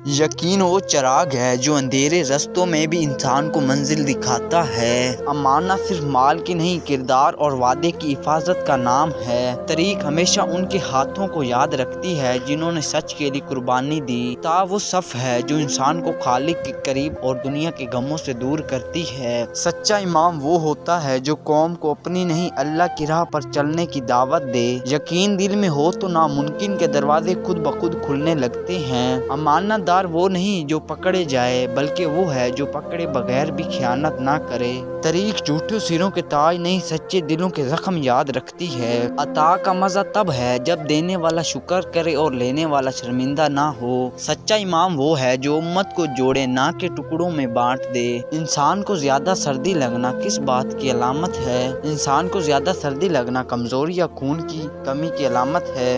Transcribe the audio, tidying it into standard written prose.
यकीन वो चिराग है जो अंधेरे रास्तों में भी इंसान को मंजिल दिखाता है। अमाना सिर्फ माल की नहीं, किरदार और वादे की हिफाजत का नाम है। तरीक हमेशा उनके हाथों को याद रखती है जिन्होंने सच के लिए कुर्बानी दी। ता वो सफ है जो इंसान को खालिक के करीब और दुनिया के गमों से दूर करती है। सच्चा इमाम वो होता है जो कौम को अपनी नहीं, अल्लाह की राह पर चलने की दावत दे। यकीन दिल में हो तो नामुमकिन के दरवाजे खुद ब खुद खुलने लगते हैं। अमानतदार वो नहीं जो पकड़े जाए, बल्कि वो है जो पकड़े बगैर भी खयानत ना करे। तरीक झूठे सिरों के ताज नहीं, सच्चे दिलों के जख्म याद रखती है। अता का मजा तब है जब देने वाला शुक्र करे और लेने वाला शर्मिंदा ना हो। सच्चा इमाम वो है जो उम्मत को जोड़े, ना के टुकड़ों में बांट दे। इंसान को ज्यादा सर्दी लगना किस बात की अलामत है? इंसान को ज्यादा सर्दी लगना कमजोरी या खून की कमी की अलामत है।